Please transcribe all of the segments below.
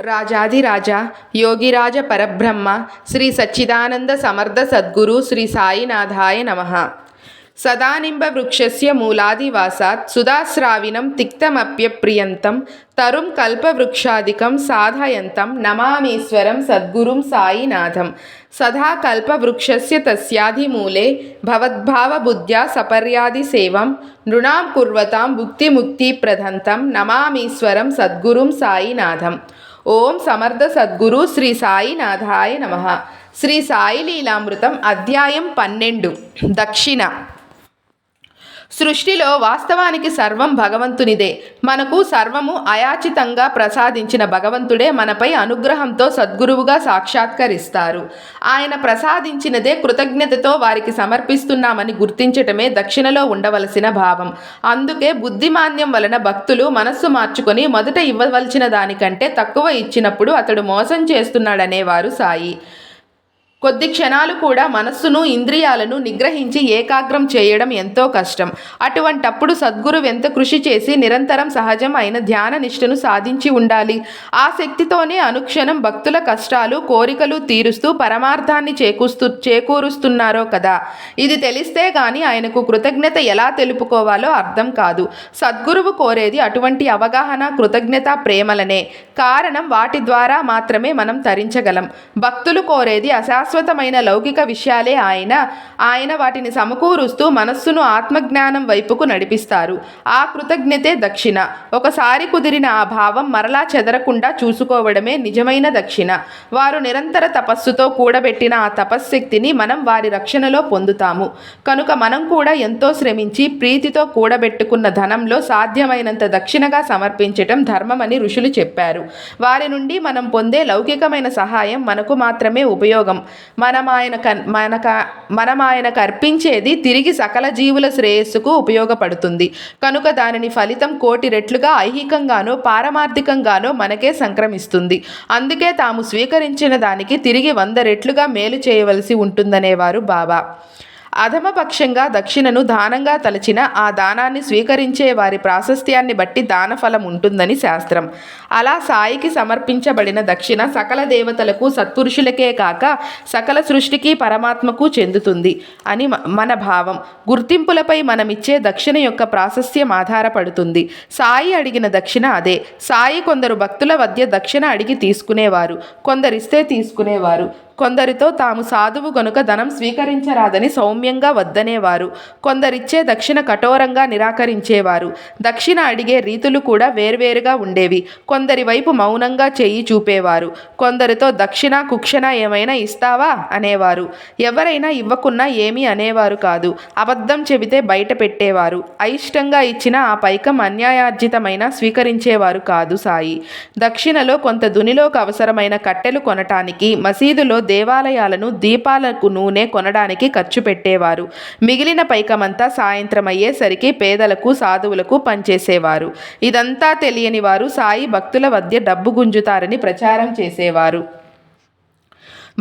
రాజాధిరాజా యోగిరాజ పరబ్రహ్మ శ్రీ సచ్చిదానంద సమర్థ సద్గురు శ్రీ సాయినాథాయ నమః. సదానింబ వృక్షస్య మూలాదివాసాత్ సుధాస్రావినం తిక్తమప్యప్రియంతం తరుం కల్పవృక్షాదికం సాధయంతం నమామీశ్వరం సద్గురుం సాయినాథం. సదా కల్పవృక్షస్య తస్యాధిమూలే భవద్భావబుద్ధ్యా సపర్యాది సేవం నృణాం కుర్వతాం భుక్తిముక్తిప్రదంతం నమామీశ్వరం సద్గురుం సాయినాథం. ఓం సమర్థ సద్గురు శ్రీ సాయినాథాయ నమః. శ్రీ సాయి లీలామృతం అధ్యాయం 12. దక్షిణ. సృష్టిలో వాస్తవానికి సర్వం భగవంతునిదే. మనకు సర్వము అయాచితంగా ప్రసాదించిన భగవంతుడే మనపై అనుగ్రహంతో సద్గురువుగా సాక్షాత్కరిస్తారు. ఆయన ప్రసాదించినదే కృతజ్ఞతతో వారికి సమర్పిస్తున్నామని గుర్తించటమే దక్షిణలో ఉండవలసిన భావం. అందుకే బుద్ధిమాన్యం వలన భక్తులు మనస్సు మార్చుకొని మొదట ఇవ్వవలసిన దానికంటే తక్కువ ఇచ్చినప్పుడు అతడు మోసం చేస్తున్నాడనేవారు సాయి. కొద్ది క్షణాలు కూడా మనస్సును ఇంద్రియాలను నిగ్రహించి ఏకాగ్రం చేయడం ఎంతో కష్టం. అటువంటప్పుడు సద్గురు ఎంత కృషి చేసి నిరంతరం సహజం అయిన ధ్యాన నిష్టను సాధించి ఉండాలి. ఆ శక్తితోనే అనుక్షణం భక్తుల కష్టాలు కోరికలు తీరుస్తూ పరమార్థాన్ని చేకూరుస్తున్నారో కదా. ఇది తెలిస్తే గాని ఆయనకు కృతజ్ఞత ఎలా తెలుపుకోవాలో అర్థం కాదు. సద్గురువు కోరేది అటువంటి అవగాహన, కృతజ్ఞత, ప్రేమలనే. కారణం వాటి ద్వారా మాత్రమే మనం తరించగలం. భక్తులు కోరేది శాశ్వతమైన లౌకిక విషయాలే. ఆయన వాటిని సమకూరుస్తూ మనస్సును ఆత్మజ్ఞానం వైపుకు నడిపిస్తారు. ఆ కృతజ్ఞతే దక్షిణ. ఒకసారి కుదిరిన ఆ భావం మరలా చెదరకుండా చూసుకోవడమే నిజమైన దక్షిణ. వారు నిరంతర తపస్సుతో కూడబెట్టిన ఆ తపశ్శక్తిని మనం వారి రక్షణలో పొందుతాము. కనుక మనం కూడా ఎంతో శ్రమించి ప్రీతితో కూడబెట్టుకున్న ధనంలో సాధ్యమైనంత దక్షిణగా సమర్పించటం ధర్మమని ఋషులు చెప్పారు. వారి నుండి మనం పొందే లౌకికమైన సహాయం మనకు మాత్రమే ఉపయోగం. మనం ఆయనకు అర్పించేది తిరిగి సకల జీవుల శ్రేయస్సుకు ఉపయోగపడుతుంది. కనుక దానిని ఫలితం కోటి రెట్లుగా ఐహికంగానో పారమార్థికంగానో మనకే సంక్రమిస్తుంది. అందుకే తాము స్వీకరించిన దానికి తిరిగి 100 రెట్లుగా మేలు చేయవలసి ఉంటుందనేవారు బాబా. అధమపక్షంగా దక్షిణను దానంగా తలచిన ఆ దానాన్ని స్వీకరించే వారి ప్రాశస్త్యాన్ని బట్టి దానఫలం ఉంటుందని శాస్త్రం. అలా సాయికి సమర్పించబడిన దక్షిణ సకల దేవతలకు, సత్పురుషులకే కాక సకల సృష్టికి, పరమాత్మకు చెందుతుంది అని మన భావం. గుర్తింపులపై మనమిచ్చే దక్షిణ యొక్క ప్రాశస్త్యం ఆధారపడుతుంది. సాయి అడిగిన దక్షిణ అదే. సాయి కొందరు భక్తుల వద్ద దక్షిణ అడిగి తీసుకునేవారు, కొందరిస్తే తీసుకునేవారు. కొందరితో తాము సాధువు గనుక ధనం స్వీకరించరాదని సౌమ్యంగా వద్దనేవారు. కొందరిచ్చే దక్షిణ కఠోరంగా నిరాకరించేవారు. దక్షిణ అడిగే రీతులు కూడా వేర్వేరుగా ఉండేవి. కొందరి వైపు మౌనంగా చెయ్యి చూపేవారు. కొందరితో దక్షిణ కుక్షణ ఏమైనా ఇస్తావా అనేవారు. ఎవరైనా ఇవ్వకున్నా ఏమీ అనేవారు కాదు. అబద్ధం చెబితే బయట పెట్టేవారు. అయిష్టంగా ఇచ్చిన ఆ పైకం అన్యాయార్జితమైన స్వీకరించేవారు కాదు సాయి. దక్షిణలో కొంత దునిలోకి అవసరమైన కట్టెలు కొనటానికి, మసీదులో దేవాలయాలను, దీపాలకు నూనె కొనడానికి ఖర్చు పెట్టేవారు. మిగిలిన పైకమంతా సాయంత్రం అయ్యేసరికి పేదలకు, సాధువులకు పంచేసేవారు. ఇదంతా తెలియని వారు సాయి భక్తుల వద్ద డబ్బు గుంజుతారని ప్రచారం చేసేవారు.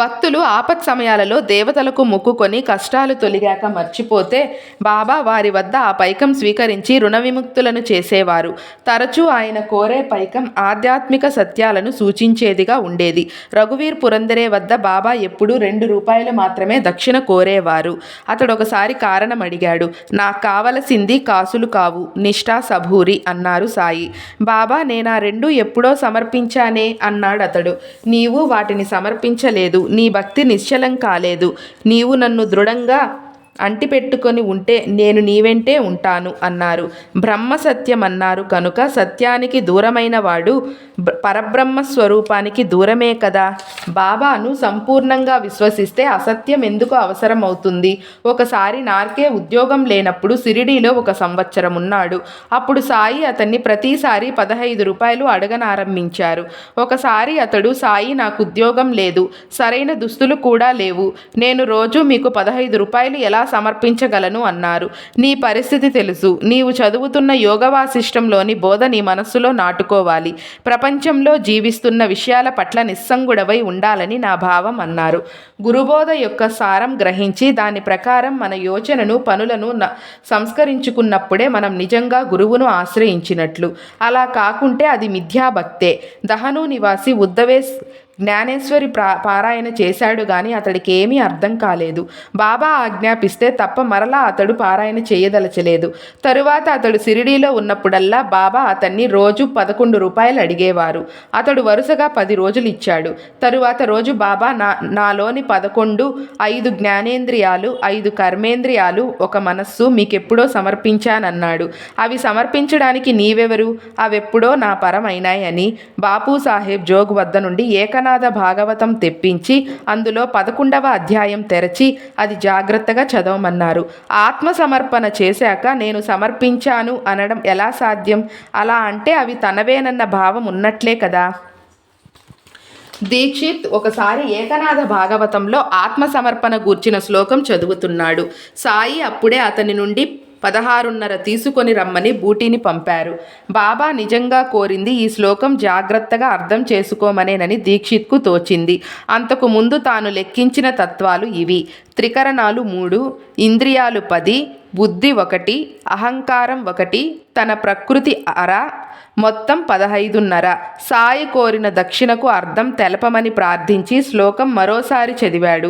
భక్తులు ఆపత్ సమయాలలో దేవతలకు మొక్కుకొని కష్టాలు తొలిగాక మర్చిపోతే బాబా వారి వద్ద ఆ పైకం స్వీకరించి రుణ విముక్తులను చేసేవారు. తరచూ ఆయన కోరే పైకం ఆధ్యాత్మిక సత్యాలను సూచించేదిగా ఉండేది. రఘువీర్ పురందరే వద్ద బాబా ఎప్పుడూ 2 రూపాయలు మాత్రమే దక్షిణ కోరేవారు. అతడు ఒకసారి కారణం అడిగాడు. నాకు కావలసింది కాసులు కావు, నిష్ఠా సభూరి అన్నారు సాయి. బాబా నేనా 2 ఎప్పుడో సమర్పించానే అన్నాడు అతడు. నీవు వాటిని సమర్పించలేదు. నీ భక్తి నిశ్చలం కాలేదు. నీవు నన్ను దృఢంగా అంటిపెట్టుకొని ఉంటే నేను నీ వెంటే ఉంటాను అన్నారు. బ్రహ్మ సత్యం అన్నారు కనుక సత్యానికి దూరమైన వాడు పరబ్రహ్మ స్వరూపానికి దూరమే కదా. బాబాను సంపూర్ణంగా విశ్వసిస్తే అసత్యం ఎందుకు అవసరం అవుతుంది. ఒకసారి నార్కే ఉద్యోగం లేనప్పుడు సిరిడీలో 1 సంవత్సరం ఉన్నాడు. అప్పుడు సాయి అతన్ని ప్రతిసారి 15 రూపాయలు అడగనారంభించారు. ఒకసారి అతడు, సాయి నాకు ఉద్యోగం లేదు, సరైన దుస్తులు కూడా లేవు, నేను రోజు మీకు 15 రూపాయలు ఎలా ఎలా సమర్పించగలను అన్నారు. నీ పరిస్థితి తెలుసు. నీవు చదువుతున్న యోగ వాసిష్టంలోని బోధ నీ మనస్సులో నాటుకోవాలి. ప్రపంచంలో జీవిస్తున్న విషయాల పట్ల నిస్సంగుడవై ఉండాలని నా భావం అన్నారు. గురుబోధ యొక్క సారం గ్రహించి దాని ప్రకారం మన యోచనను పనులను సంస్కరించుకున్నప్పుడే మనం నిజంగా గురువును ఆశ్రయించినట్లు. అలా కాకుంటే అది మిథ్యాభక్తే. దహను నివాసి ఉద్దవేస్ జ్ఞానేశ్వరి పారాయణ చేశాడు గాని అతడికి ఏమీ అర్థం కాలేదు. బాబా ఆజ్ఞాపిస్తే తప్ప మరలా అతడు పారాయణ చేయదలచలేదు. తరువాత అతడు షిరిడీలో ఉన్నప్పుడల్లా బాబా అతన్ని రోజు 11 రూపాయలు అడిగేవారు. అతడు వరుసగా 10 రోజులు ఇచ్చాడు. తరువాత రోజు బాబా నాలోని 11, 5 జ్ఞానేంద్రియాలు, 5 కర్మేంద్రియాలు, 1 మనస్సు మీకెప్పుడో సమర్పించానన్నాడు. అవి సమర్పించడానికి నీవెవరు? అవెప్పుడో నా పరమైనాయని బాపూ సాహెబ్ జోగ్ వద్ద నుండి ఏకనాథ భాగవతం తెప్పించి అందులో 11వ అధ్యాయం తెరచి అది జాగ్రత్తగా చదవమన్నారు. ఆత్మ సమర్పణ చేశాక నేను సమర్పించాను అనడం ఎలా సాధ్యం? అలా అంటే అవి తనవేనన్న భావం ఉన్నట్లే కదా. దీక్షిత్ ఒకసారి ఏకనాథ భాగవతంలో ఆత్మ సమర్పణ గూర్చిన శ్లోకం చదువుతున్నాడు. సాయి అప్పుడే అతని నుండి 16.5 తీసుకొని రమ్మని బూటీని పంపారు. బాబా నిజంగా కోరింది ఈ శ్లోకం జాగ్రత్తగా అర్థం చేసుకోమనేనని దీక్షిత్కు తోచింది. అంతకు ముందు తాను లెక్కించిన తత్వాలు ఇవి: త్రికరణాలు 3, ఇంద్రియాలు 10, బుద్ధి 1, అహంకారం 1, తన ప్రకృతి అర, మొత్తం 15.5. సాయి కోరిన దక్షిణకు అర్థం తెలపమని ప్రార్థించి శ్లోకం మరోసారి చదివాడు.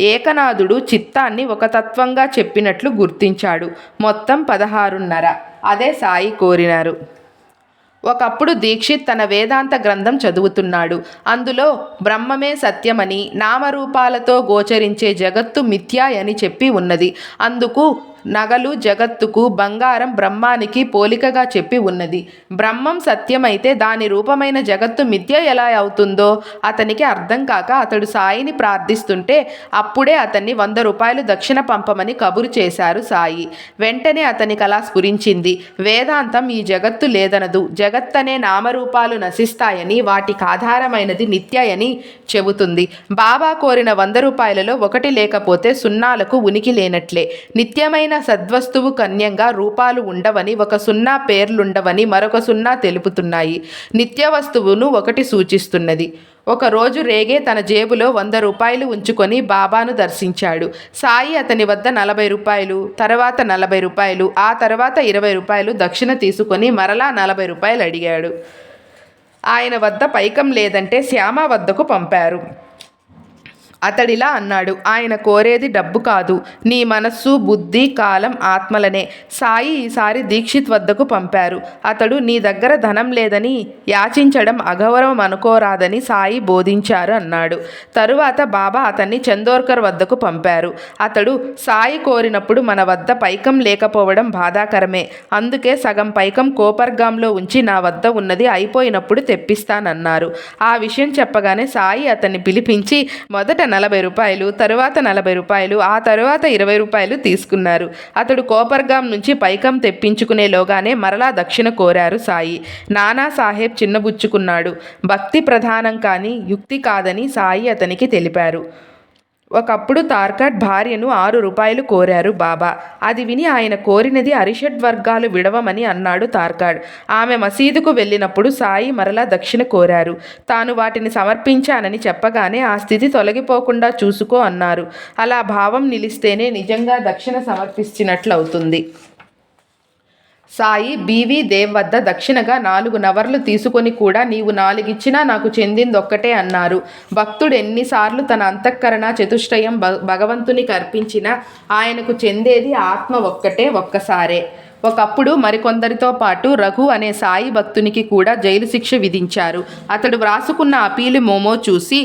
ఏకనాథుడు చిత్తాన్ని ఒక తత్వంగా చెప్పినట్లు గుర్తించాడు. మొత్తం 16.5. అదే సాయి కోరినారు. ఒకప్పుడు దీక్షిత్ తన వేదాంత గ్రంథం చదువుతున్నాడు. అందులో బ్రహ్మమే సత్యమని, నామరూపాలతో గోచరించే జగత్తు మిథ్యా అని చెప్పి ఉన్నది. అందుకు నగలు జగత్తుకు, బంగారం బ్రహ్మానికి పోలికగా చెప్పి ఉన్నది. బ్రహ్మం సత్యమైతే దాని రూపమైన జగత్తు మిథ్య ఎలా అవుతుందో అతనికి అర్థం కాక అతడు సాయిని ప్రార్థిస్తుంటే అప్పుడే అతన్ని 100 రూపాయలు దక్షిణ పంపమని కబురు చేశారు సాయి. వెంటనే అతనికి అలా స్ఫురించింది. వేదాంతం ఈ జగత్తు లేదనదు. జగత్తనే నామరూపాలు నశిస్తాయని, వాటికి ఆధారమైనది నిత్యయని చెబుతుంది. బాబా కోరిన 100 రూపాయలలో 1 లేకపోతే సున్నాలకు ఉనికి లేనట్లే. నిత్యమైన సద్వస్తువు కన్యంగా రూపాలు ఉండవని, 1 సున్నా పేర్లుండవని మరొక సున్నా తెలుపుతున్నాయి. నిత్య వస్తువును 1 సూచిస్తున్నది. ఒకరోజు రేగే తన జేబులో 100 రూపాయలు ఉంచుకొని బాబాను దర్శించాడు. సాయి అతని వద్ద 40 రూపాయలు, తర్వాత 40 రూపాయలు, ఆ తర్వాత 20 రూపాయలు దక్షిణ తీసుకొని మరలా 40 రూపాయలు అడిగాడు. ఆయన వద్ద పైకం లేదంటే శ్యామ వద్దకు పంపారు. అతడిలా అన్నాడు: ఆయన కోరేది డబ్బు కాదు, నీ మనస్సు, బుద్ధి, కాలం, ఆత్మలనే. సాయి ఈసారి దీక్షిత్ వద్దకు పంపారు. అతడు నీ దగ్గర ధనం లేదని యాచించడం అగౌరవం అనుకోరాదని సాయి బోధించారు అన్నాడు. తరువాత బాబా అతన్ని చందోర్కర్ వద్దకు పంపారు. అతడు సాయి కోరినప్పుడు మన వద్ద పైకం లేకపోవడం బాధాకరమే. అందుకే సగం పైకం కోపర్గాంలో ఉంచి నా వద్ద ఉన్నది అయిపోయినప్పుడు తెప్పిస్తానన్నారు. ఆ విషయం చెప్పగానే సాయి అతన్ని పిలిపించి మొదట 40 రూపాయలు, తరువాత 40 రూపాయలు, ఆ తరువాత 20 రూపాయలు తీసుకున్నారు. అతడు కోపర్గాం నుంచి పైకం తెప్పించుకునేలోగానే మరలా దక్షిణ కోరారు సాయి. నానా సాహెబ్ చిన్నబుచ్చుకున్నాడు. భక్తి ప్రధానం కానీ యుక్తి కాదని సాయి అతనికి తెలిపారు. ఒకప్పుడు తార్కాడ్ భార్యను 6 రూపాయలు కోరారు బాబా. అది విని ఆయన కోరినది అరిషడ్ వర్గాలు విడవమని అన్నాడు తార్కాడ్. ఆమె మసీదుకు వెళ్ళినప్పుడు సాయి మరలా దక్షిణ కోరారు. తాను వాటిని సమర్పించానని చెప్పగానే ఆ స్థితి తొలగిపోకుండా చూసుకో అన్నారు. అలా భావం నిలిస్తేనే నిజంగా దక్షిణ సమర్పించినట్లవుతుంది. సాయి బీవీ దేవ్ వద్ద దక్షిణగా 4 నవర్లు తీసుకొని కూడా నీవు 4 ఇచ్చినా నాకు చెందిందొక్కటే అన్నారు. భక్తుడు ఎన్నిసార్లు తన అంతఃకరణ చతుష్టయం భగవంతునికి అర్పించినా ఆయనకు చెందేది ఆత్మ ఒక్కటే, ఒక్కసారే. ఒకప్పుడు మరికొందరితో పాటు రఘు అనే సాయి భక్తునికి కూడా జైలు శిక్ష విధించారు. అతడు వ్రాసుకున్న అపీలు మోమో చూసి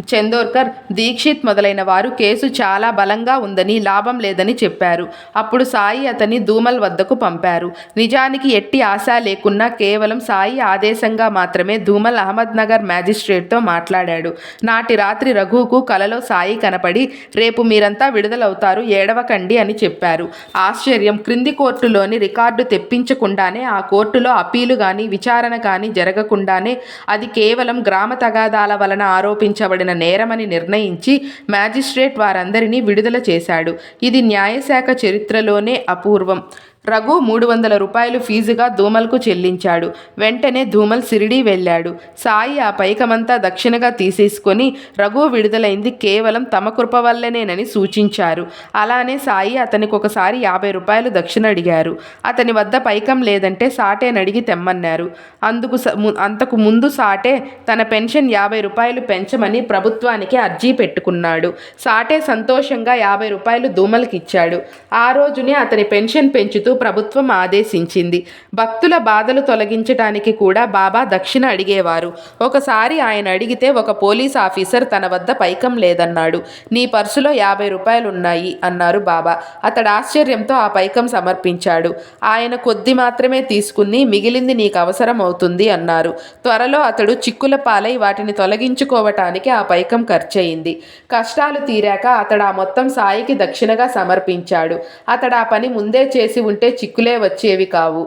చందోర్కర్, దీక్షిత్ మొదలైన వారు కేసు చాలా బలంగా ఉందని, లాభం లేదని చెప్పారు. అప్పుడు సాయి అతన్ని ధూమల్ వద్దకు పంపారు. నిజానికి ఎట్టి ఆశ లేకున్నా కేవలం సాయి ఆదేశంగా మాత్రమే ధూమల్ అహ్మద్నగర్ మ్యాజిస్ట్రేట్తో మాట్లాడాడు. నాటి రాత్రి రఘుకు కలలో సాయి కనపడి, రేపు మీరంతా విడుదలవుతారు, ఏడవకండి అని చెప్పారు. ఆశ్చర్యం! క్రింది కోర్టులోని రికార్డు తెప్పించకుండానే, ఆ కోర్టులో అప్పీలు కానీ విచారణ కానీ జరగకుండానే అది కేవలం గ్రామ తగాదాల వలన ఆరోపించబడిన నేరమని నిర్ణయించి మ్యాజిస్ట్రేట్ వారందరినీ విడుదల చేశాడు. ఇది న్యాయశాఖ చరిత్రలోనే అపూర్వం. రఘు 300 రూపాయలు ఫీజుగా ధూమల్కు చెల్లించాడు. వెంటనే ధూమల్ షిరిడీ వెళ్ళాడు. సాయి ఆ పైకమంతా దక్షిణగా తీసేసుకొని రఘు విడుదలైంది కేవలం తమ కృప వల్లనేనని సూచించారు. అలానే సాయి అతనికి ఒకసారి 50 రూపాయలు దక్షిణ అడిగారు. అతని వద్ద పైకం లేదంటే సాటేనడిగి తెమ్మన్నారు. అంతకు ముందు సాటే తన పెన్షన్ 50 రూపాయలు పెంచమని ప్రభుత్వానికి అర్జీ పెట్టుకున్నాడు. సాటే సంతోషంగా 50 రూపాయలు ధూమల్కి ఇచ్చాడు. ఆ రోజునే అతని పెన్షన్ పెంచుతూ ప్రభుత్వం ఆదేశించింది. భక్తుల బాధలు తొలగించడానికి కూడా బాబా దక్షిణ అడిగేవారు. ఒకసారి ఆయన అడిగితే ఒక పోలీస్ ఆఫీసర్ తన వద్ద పైకం లేదన్నాడు. నీ పర్సులో 50 రూపాయలున్నాయి అన్నారు బాబా. అతడు ఆశ్చర్యంతో ఆ పైకం సమర్పించాడు. ఆయన కొద్ది మాత్రమే తీసుకుని మిగిలింది నీకు అవసరం అవుతుంది అన్నారు. త్వరలో అతడు చిక్కుల పాలై వాటిని తొలగించుకోవటానికి ఆ పైకం ఖర్చయింది. కష్టాలు తీరాక అతడు ఆ మొత్తం సాయికి దక్షిణగా సమర్పించాడు. అతడు ఆ పని ముందే చేసి ఉంటే చిక్కులే వచ్చేవి కావు.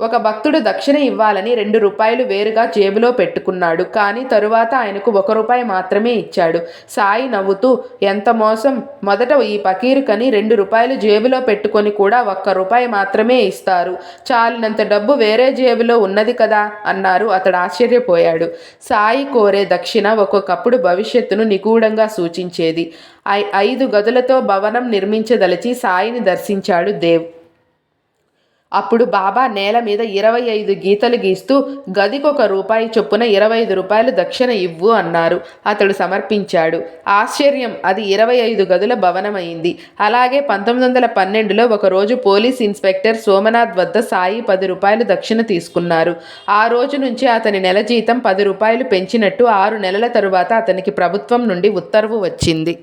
ఒక భక్తుడు దక్షిణ ఇవ్వాలని 2 రూపాయలు వేరుగా జేబులో పెట్టుకున్నాడు. కానీ తరువాత ఆయనకు 1 రూపాయి మాత్రమే ఇచ్చాడు. సాయి నవ్వుతూ, ఎంత మోసం! మొదట ఈ పకీరుకని 2 రూపాయలు జేబులో పెట్టుకొని కూడా 1 రూపాయి మాత్రమే ఇస్తారు. చాలినంత డబ్బు వేరే జేబులో ఉన్నది కదా అన్నారు. అతడు ఆశ్చర్యపోయాడు. సాయి కోరే దక్షిణ ఒక్కొక్కప్పుడు భవిష్యత్తును నిగూఢంగా సూచించేది. 5 గదులతో భవనం నిర్మించదలిచి సాయిని దర్శించాడు దేవ్. అప్పుడు బాబా నేల మీద 25 గీతలు గీస్తూ గదికొక రూపాయి చొప్పున 25 రూపాయలు దక్షిణ ఇవ్వు అన్నారు. అతడు సమర్పించాడు. ఆశ్చర్యం! అది 25 గదుల భవనమైంది. అలాగే 1912లో ఒకరోజు పోలీస్ ఇన్స్పెక్టర్ సోమనాథ్ వద్ద సాయి 10 రూపాయలు దక్షిణ తీసుకున్నారు. ఆ రోజు నుంచి అతని నెల జీతం 10 రూపాయలు పెంచినట్టు 6 నెలల తరువాత అతనికి ప్రభుత్వం నుండి ఉత్తర్వు వచ్చింది.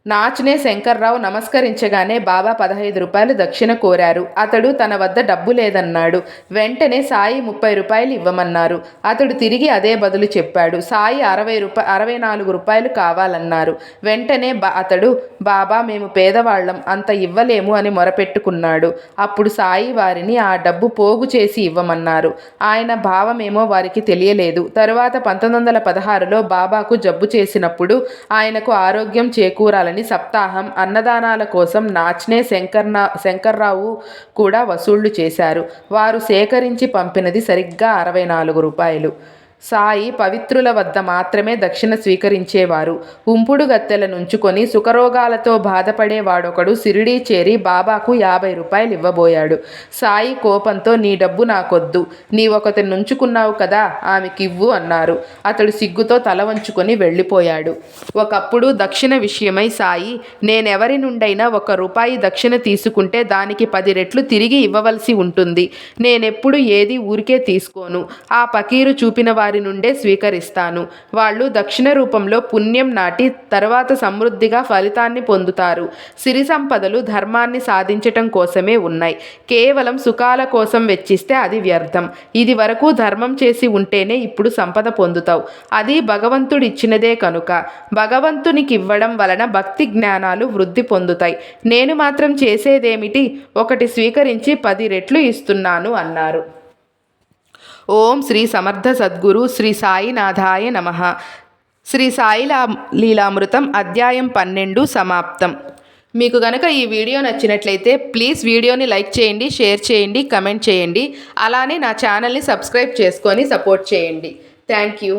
నాచ్నే శంకర్రావు నమస్కరించగానే బాబా 15 రూపాయలు దక్షిణ కోరారు. అతడు తన వద్ద డబ్బు లేదన్నాడు. వెంటనే సాయి 30 రూపాయలు ఇవ్వమన్నారు. అతడు తిరిగి అదే బదులు చెప్పాడు. సాయి 64 రూపాయలు కావాలన్నారు. వెంటనే అతడు, బాబా మేము పేదవాళ్లం, అంత ఇవ్వలేము అని మొరపెట్టుకున్నాడు. అప్పుడు సాయి వారిని ఆ డబ్బు పోగు చేసి ఇవ్వమన్నారు. ఆయన భావమేమో వారికి తెలియలేదు. తరువాత 1916లో బాబాకు జబ్బు చేసినప్పుడు ఆయనకు ఆరోగ్యం చేకూరాలని సప్తాహం, అన్నదానాల కోసం నాచ్నే శంకర్రావు కూడా వసూళ్లు చేశారు. వారు సేకరించి పంపినది సరిగ్గా 64 రూపాయలు. సాయి పవిత్రుల వద్ద మాత్రమే దక్షిణ స్వీకరించేవారు. ఉంపుడు గత్తెల నుంచుకొని సుఖరోగాలతో బాధపడేవాడొకడు షిరిడీ చేరి బాబాకు 50 రూపాయలు ఇవ్వబోయాడు. సాయి కోపంతో, నీ డబ్బు నాకొద్దు, నీవొకటి నుంచుకున్నావు కదా, ఆమెకివ్వు అన్నారు. అతడు సిగ్గుతో తల వంచుకొని వెళ్ళిపోయాడు. ఒకప్పుడు దక్షిణ విషయమై సాయి, నేనెవరి నుండైనా 1 రూపాయి దక్షిణ తీసుకుంటే దానికి 10 రెట్లు తిరిగి ఇవ్వవలసి ఉంటుంది. నేనెప్పుడు ఏది ఊరికే తీసుకోను. ఆ పకీరు చూపిన వారి నుండే స్వీకరిస్తాను. వాళ్ళు దక్షిణ రూపంలో పుణ్యం నాటి తర్వాత సమృద్ధిగా ఫలితాన్ని పొందుతారు. సిరి సంపదలు ధర్మాన్ని సాధించటం కోసమే ఉన్నాయి. కేవలం సుఖాల కోసం వెచ్చిస్తే అది వ్యర్థం. ఇది వరకు ధర్మం చేసి ఉంటేనే ఇప్పుడు సంపద పొందుతావు. అది భగవంతుడిచ్చినదే కనుక భగవంతునికి ఇవ్వడం వలన భక్తి జ్ఞానాలు వృద్ధి పొందుతాయి. నేను మాత్రం చేసేదేమిటి? ఒకటి స్వీకరించి 10 రెట్లు ఇస్తున్నాను అన్నారు. ఓం శ్రీ సమర్థ సద్గురు శ్రీ సాయినాథాయ నమః. శ్రీ సాయి లీలామృతం అధ్యాయం 12 సమాప్తం. మీకు గనక ఈ వీడియో నచ్చినట్లయితే ప్లీజ్ వీడియోని లైక్ చేయండి, షేర్ చేయండి, కమెంట్ చేయండి. అలానే నా ఛానల్ని సబ్స్క్రైబ్ చేసుకొని సపోర్ట్ చేయండి. Thank you.